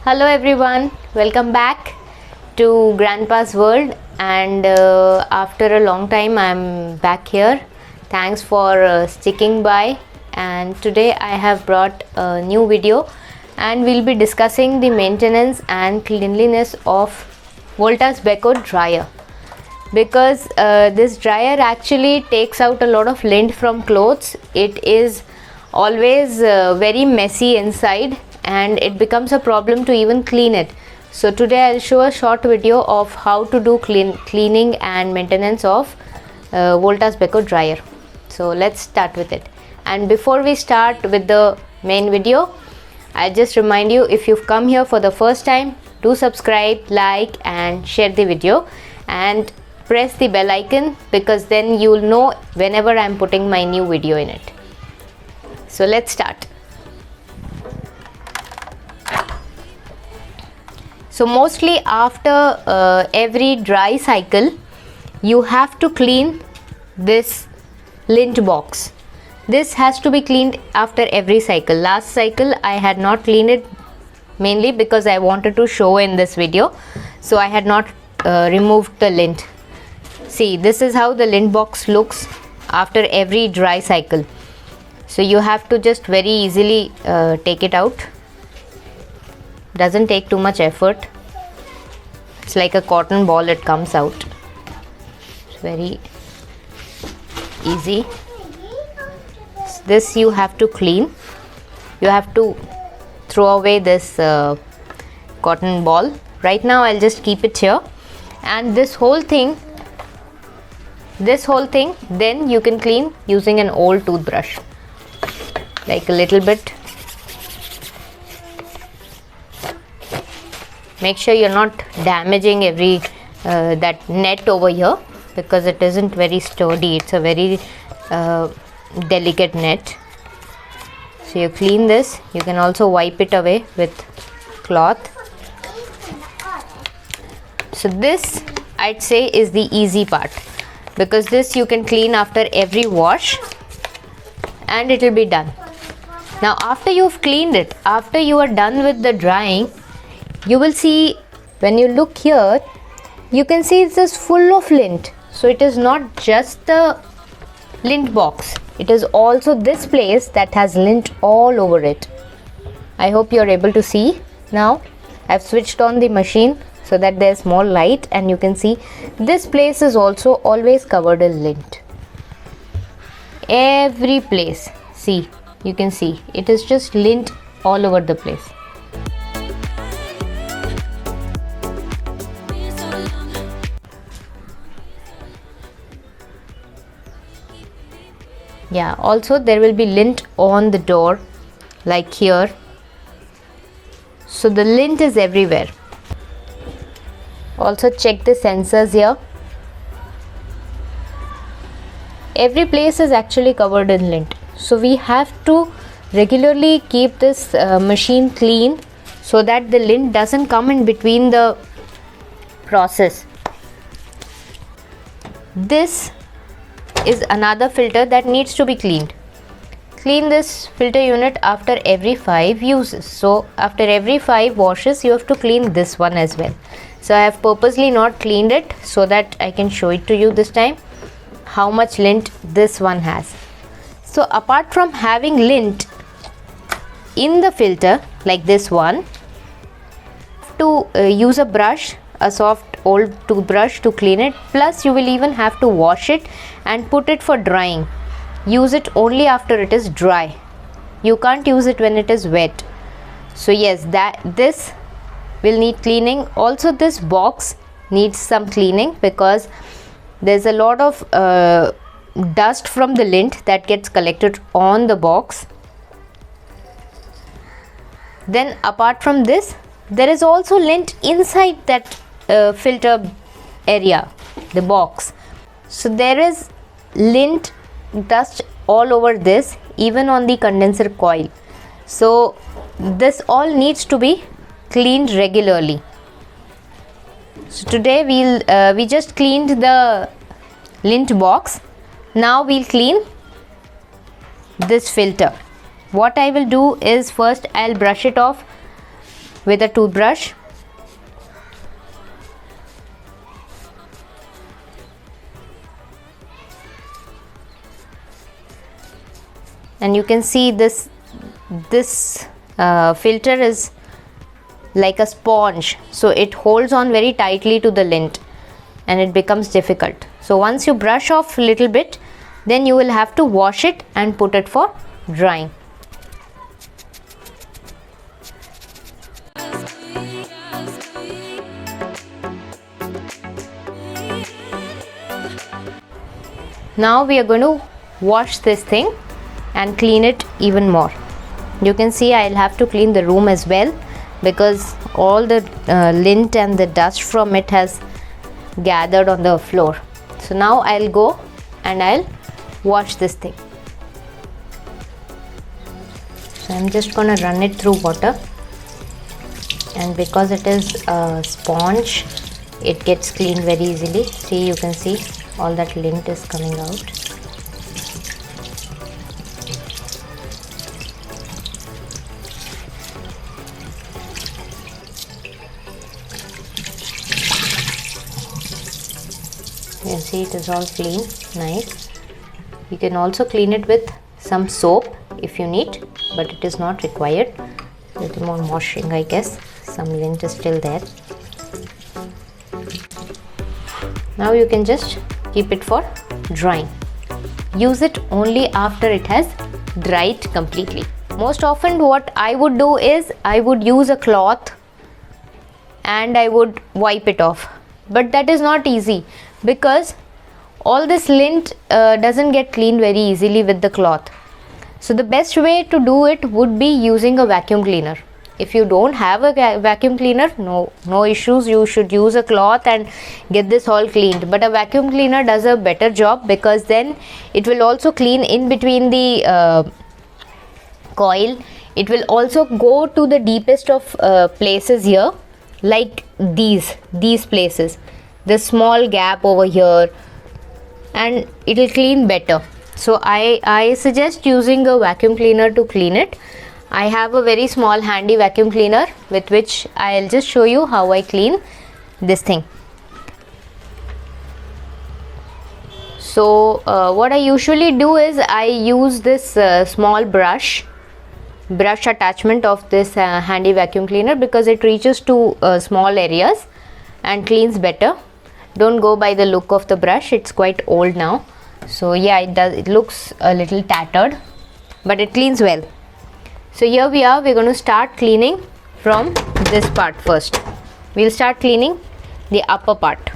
Hello everyone, welcome back to Grandpa's World, and after a long time I'm back here. Thanks for sticking by, and today I have brought a new video and we'll be discussing the maintenance and cleanliness of Voltas Beko dryer, because this dryer actually takes out a lot of lint from clothes. It is always very messy inside and it becomes a problem to even clean it. So today I'll show a short video of how to do cleaning and maintenance of Voltas Beko dryer. So let's start with it. And before we start with the main video, I just remind you, if you've come here for the first time, do subscribe, like and share the video and press the bell icon, because then you'll know whenever I'm putting my new video in it. So let's start. So mostly after every dry cycle, you have to clean this lint box. This has to be cleaned after every cycle. Last cycle I had not cleaned it, mainly because I wanted to show in this video. So I had not removed the lint. See, this is how the lint box looks after every dry cycle. So you have to just very easily take it out. Doesn't take too much effort. It's like a cotton ball, it comes out. It's very easy. This you have to clean. You have to throw away this cotton ball. Right now I'll just keep it here, and this whole thing then you can clean using an old toothbrush, like a little bit. Make sure you're not damaging every that net over here, because it isn't very sturdy. It's a very delicate net. So you clean this. You can also wipe it away with cloth. So this, I'd say, is the easy part, because this you can clean after every wash and it will be done. Now after you've cleaned it, after you are done with the drying, you will see, when you look here, you can see it's just full of lint. So it is not just the lint box, it is also this place that has lint all over it. I hope you're able to see now. I've switched on the machine so that there's more light, and you can see this place is also always covered in lint. Every place, see, you can see it is just lint all over the place. Yeah, also there will be lint on the door, like here. So the lint is everywhere. Also check the sensors here. Every place is actually covered in lint. So we have to regularly keep this machine clean, so that the lint doesn't come in between the process. This is another filter that needs to be cleaned. Clean this filter unit after every 5 uses. So after every 5 washes, you have to clean this one as well. So I have purposely not cleaned it so that I can show it to you this time, how much lint this one has. So apart from having lint in the filter like this one, to use a brush, a soft old toothbrush, to clean it. Plus you will even have to wash it and put it for drying. Use it only after it is dry. You can't use it when it is wet. So yes, this will need cleaning. Also this box needs some cleaning, because there's a lot of dust from the lint that gets collected on the box. Then apart from this, there is also lint inside that filter area, the box. So there is lint dust all over this, even on the condenser coil. So this all needs to be cleaned regularly. So today we just cleaned the lint box. Now we'll clean this filter. What I will do is, first I'll brush it off with a toothbrush. And you can see this filter is like a sponge, so it holds on very tightly to the lint and it becomes difficult. So once you brush off a little bit, then you will have to wash it and put it for drying. Now we are going to wash this thing and clean it even more. You can see I'll have to clean the room as well, because all the lint and the dust from it has gathered on the floor. So now I'll go and I'll wash this thing. So I'm just gonna run it through water, and because it is a sponge, it gets cleaned very easily. See, you can see all that lint is coming out. You can see it is all clean, nice. You can also clean it with some soap if you need, but it is not required. A little more washing, I guess. Some lint is still there. Now you can just keep it for drying. Use it only after it has dried completely. Most often what I would do is I would use a cloth and I would wipe it off, but that is not easy because all this lint doesn't get cleaned very easily with the cloth. So the best way to do it would be using a vacuum cleaner. If you don't have a vacuum cleaner, no issues, you should use a cloth and get this all cleaned. But a vacuum cleaner does a better job, because then it will also clean in between the coil. It will also go to the deepest of places here, like these places, the small gap over here, and it will clean better. So I suggest using a vacuum cleaner to clean it. I have a very small handy vacuum cleaner with which I'll just show you how I clean this thing. So what I usually do is I use this small brush attachment of this handy vacuum cleaner, because it reaches to small areas and cleans better. Don't go by the look of the brush, it's quite old now. So yeah, it looks a little tattered, but it cleans well. So here we are, we're going to start cleaning from this part first. We'll start cleaning the upper part.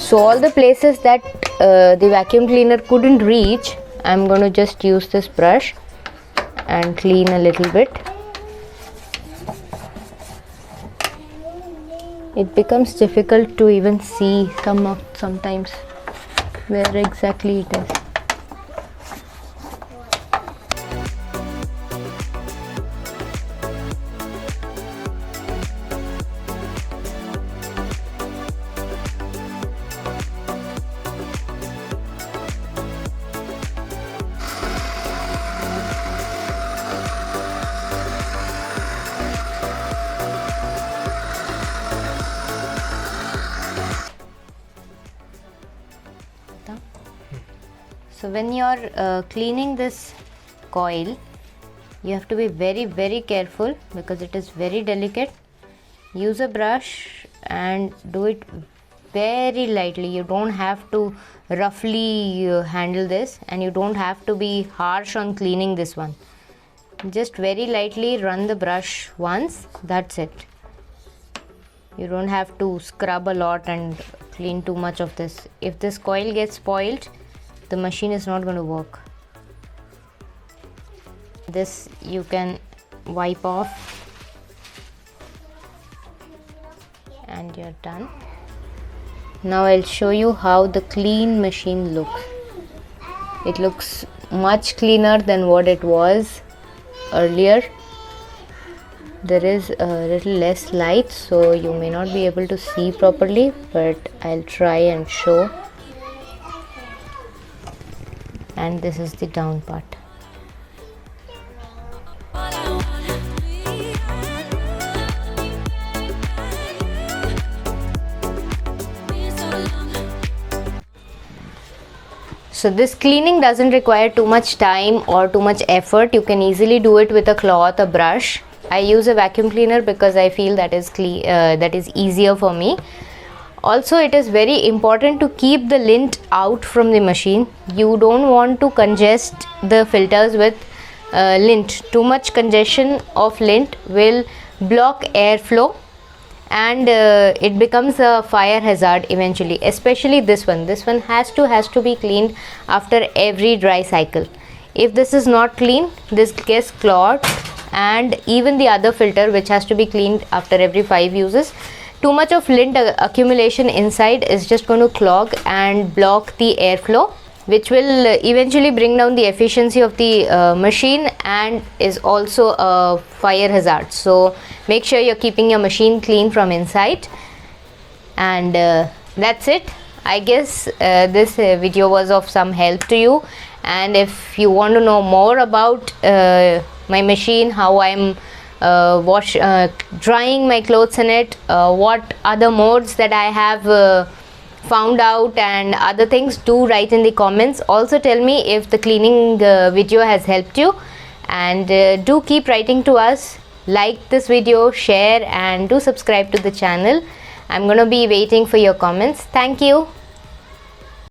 So all the places that the vacuum cleaner couldn't reach, I'm going to just use this brush and clean a little bit. It becomes difficult to even see sometimes where exactly it is. So when you're cleaning this coil, you have to be very careful because it is very delicate. Use a brush and do it very lightly. You don't have to roughly handle this, and you don't have to be harsh on cleaning this one. Just very lightly run the brush once, that's it. You don't have to scrub a lot and clean too much of this. If this coil gets spoiled, the machine is not going to work. This you can wipe off and you're done. Now I'll show you how the clean machine looks. It looks much cleaner than what it was earlier. There is a little less light, so you may not be able to see properly, but I'll try and show. And this is the down part. So this cleaning doesn't require too much time or too much effort. You can easily do it with a cloth, a brush. I use a vacuum cleaner because I feel that is easier for me. Also, it is very important to keep the lint out from the machine. You don't want to congest the filters with lint. Too much congestion of lint will block airflow, and it becomes a fire hazard eventually. Especially this one has to be cleaned after every dry cycle. If this is not clean, this gets clogged, and even the other filter, which has to be cleaned after every 5 uses. Too much of lint accumulation inside is just going to clog and block the airflow, which will eventually bring down the efficiency of the machine and is also a fire hazard. So make sure you're keeping your machine clean from inside. And that's it. I guess this video was of some help to you, and if you want to know more about my machine, how I'm drying my clothes in it, what other modes that I have found out, and other things, do write in the comments. Also tell me if the cleaning video has helped you, and do keep writing to us. Like this video, share, and do subscribe to the channel. I'm gonna be waiting for your comments. Thank you.